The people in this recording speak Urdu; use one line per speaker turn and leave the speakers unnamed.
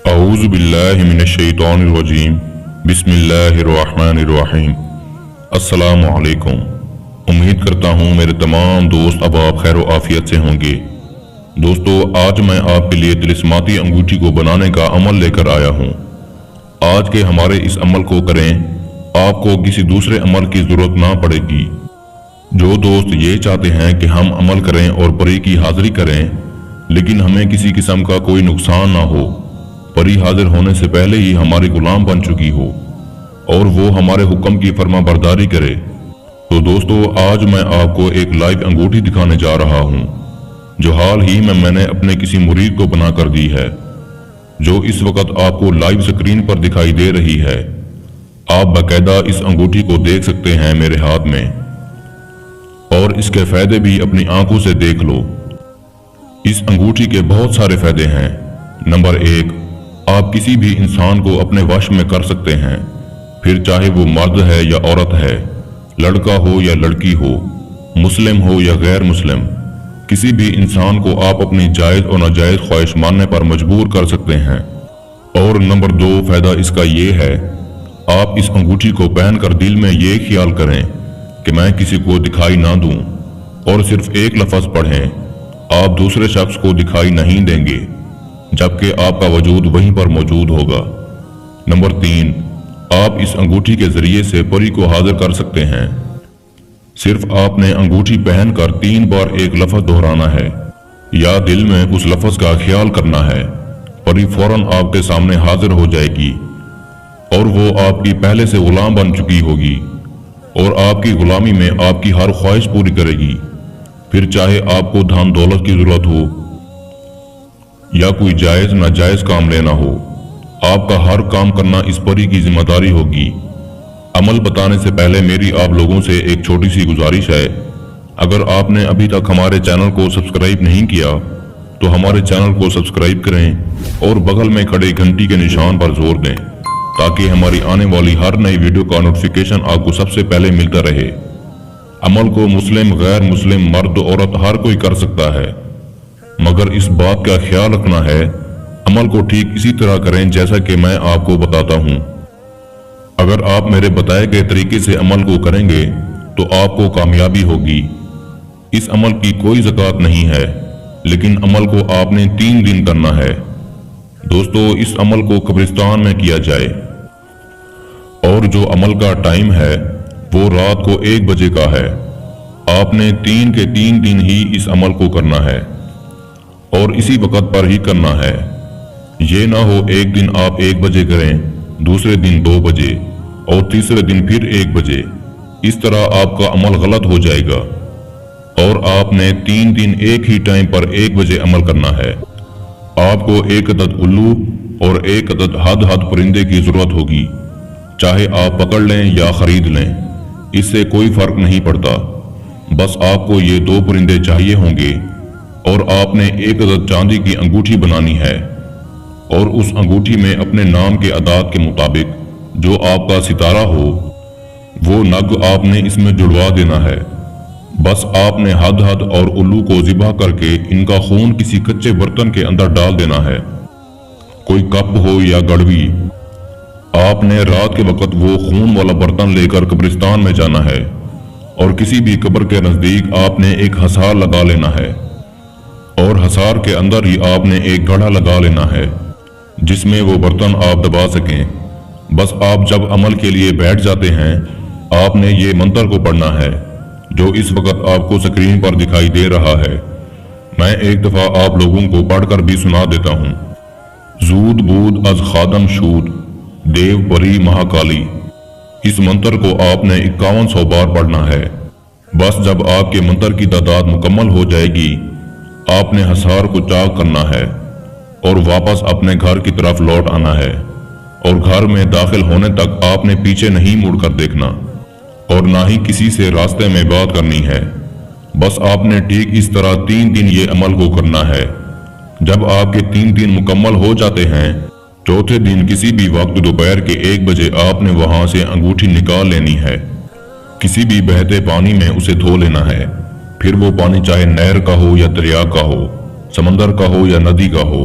اعوذ باللہ من الشیطان الرجیم بسم اللہ الرحمن الرحیم۔ السلام علیکم۔ امید کرتا ہوں میرے تمام دوست اب آپ خیر و عافیت سے ہوں گے۔ دوستو، آج میں آپ کے لیے طلسماتی انگوٹھی کو بنانے کا عمل لے کر آیا ہوں۔ آج کے ہمارے اس عمل کو کریں، آپ کو کسی دوسرے عمل کی ضرورت نہ پڑے گی۔ جو دوست یہ چاہتے ہیں کہ ہم عمل کریں اور پری کی حاضری کریں لیکن ہمیں کسی قسم کا کوئی نقصان نہ ہو، پری حاضر ہونے سے پہلے ہی ہماری غلام بن چکی ہو اور وہ ہمارے حکم کی فرما برداری کرے، تو دوستو آج میں آپ کو ایک لائیو انگوٹھی دکھانے جا رہا ہوں جو حال ہی میں نے اپنے کسی مرید کو بنا کر دی ہے، جو اس وقت آپ کو لائیو سکرین پر دکھائی دے رہی ہے۔ آپ باقاعدہ اس انگوٹھی کو دیکھ سکتے ہیں میرے ہاتھ میں، اور اس کے فائدے بھی اپنی آنکھوں سے دیکھ لو۔ اس انگوٹھی کے بہت سارے فائدے ہیں۔ نمبر 1، آپ کسی بھی انسان کو اپنے وش میں کر سکتے ہیں، پھر چاہے وہ مرد ہے یا عورت ہے، لڑکا ہو یا لڑکی ہو، مسلم ہو یا غیر مسلم، کسی بھی انسان کو آپ اپنی جائز اور ناجائز خواہش ماننے پر مجبور کر سکتے ہیں۔ اور نمبر 2 فائدہ اس کا یہ ہے، آپ اس انگوٹھی کو پہن کر دل میں یہ خیال کریں کہ میں کسی کو دکھائی نہ دوں، اور صرف ایک لفظ پڑھیں، آپ دوسرے شخص کو دکھائی نہیں دیں گے جبکہ آپ کا وجود وہیں پر موجود ہوگا۔ نمبر 3، آپ اس انگوٹھی کے ذریعے سے پری کو حاضر کر سکتے ہیں۔ صرف آپ نے انگوٹھی پہن کر 3 بار ایک لفظ دہرانا ہے یا دل میں اس لفظ کا خیال کرنا ہے، پری فوراً آپ کے سامنے حاضر ہو جائے گی اور وہ آپ کی پہلے سے غلام بن چکی ہوگی اور آپ کی غلامی میں آپ کی ہر خواہش پوری کرے گی، پھر چاہے آپ کو دھن دولت کی ضرورت ہو یا کوئی جائز ناجائز کام لینا ہو، آپ کا ہر کام کرنا اس پری کی ذمہ داری ہوگی۔ عمل بتانے سے پہلے میری آپ لوگوں سے ایک چھوٹی سی گزارش ہے، اگر آپ نے ابھی تک ہمارے چینل کو سبسکرائب نہیں کیا تو ہمارے چینل کو سبسکرائب کریں اور بغل میں کھڑے گھنٹی کے نشان پر زور دیں تاکہ ہماری آنے والی ہر نئی ویڈیو کا نوٹیفیکیشن آپ کو سب سے پہلے ملتا رہے۔ عمل کو مسلم، غیر مسلم، مرد، عورت ہر کوئی کر سکتا ہے، مگر اس بات کا خیال رکھنا ہے عمل کو ٹھیک اسی طرح کریں جیسا کہ میں آپ کو بتاتا ہوں۔ اگر آپ میرے بتائے گئے طریقے سے عمل کو کریں گے تو آپ کو کامیابی ہوگی۔ اس عمل کی کوئی زکوٰۃ نہیں ہے، لیکن عمل کو آپ نے 3 دن کرنا ہے۔ دوستو، اس عمل کو قبرستان میں کیا جائے اور جو عمل کا ٹائم ہے وہ رات کو 1 بجے کا ہے۔ آپ نے 3 کے 3 دن ہی اس عمل کو کرنا ہے اور اسی وقت پر ہی کرنا ہے۔ یہ نہ ہو ایک دن آپ 1 بجے کریں، دوسرے دن 2 بجے اور تیسرے دن پھر 1 بجے، اس طرح آپ کا عمل غلط ہو جائے گا۔ اور آپ نے 3 دن ایک ہی ٹائم پر 1 بجے عمل کرنا ہے۔ آپ کو 1 عدد الو اور 1 عدد ہد پرندے کی ضرورت ہوگی، چاہے آپ پکڑ لیں یا خرید لیں، اس سے کوئی فرق نہیں پڑتا، بس آپ کو یہ 2 پرندے چاہیے ہوں گے۔ اور آپ نے 1 عدد چاندی کی انگوٹھی بنانی ہے اور اس انگوٹھی میں اپنے نام کے اعداد کے مطابق جو آپ کا ستارہ ہو وہ نگ آپ نے اس میں جڑوا دینا ہے۔ بس آپ نے ہد اور الو کو ذبح کر کے ان کا خون کسی کچے برتن کے اندر ڈال دینا ہے، کوئی کپ ہو یا گڑوی۔ آپ نے رات کے وقت وہ خون والا برتن لے کر قبرستان میں جانا ہے اور کسی بھی قبر کے نزدیک آپ نے ایک حصار لگا لینا ہے، اور حصار کے اندر ہی آپ نے ایک گڑھا لگا لینا ہے جس میں وہ برتن آپ دبا سکیں۔ بس آپ جب عمل کے لیے بیٹھ جاتے ہیں آپ نے یہ منتر کو پڑھنا ہے جو اس وقت آپ کو سکرین پر دکھائی دے رہا ہے۔ میں ایک دفعہ آپ لوگوں کو پڑھ کر بھی سنا دیتا ہوں۔ زود بود از خادم شود دیو پری مہاکالی۔ اس منتر کو آپ نے 5100 بار پڑھنا ہے۔ بس جب آپ کے منتر کی تعداد مکمل ہو جائے گی آپ نے حصار کو چاک کرنا ہے اور واپس اپنے گھر کی طرف لوٹ آنا ہے، اور گھر میں داخل ہونے تک آپ نے پیچھے نہیں مڑ کر دیکھنا اور نہ ہی کسی سے راستے میں بات کرنی ہے۔ بس آپ نے ٹھیک اس طرح 3 دن یہ عمل کو کرنا ہے۔ جب آپ کے 3 دن مکمل ہو جاتے ہیں، چوتھے دن کسی بھی وقت دوپہر کے 1 بجے آپ نے وہاں سے انگوٹھی نکال لینی ہے، کسی بھی بہتے پانی میں اسے دھو لینا ہے، پھر وہ پانی چاہے نہر کا ہو یا دریا کا ہو، سمندر کا ہو یا ندی کا ہو،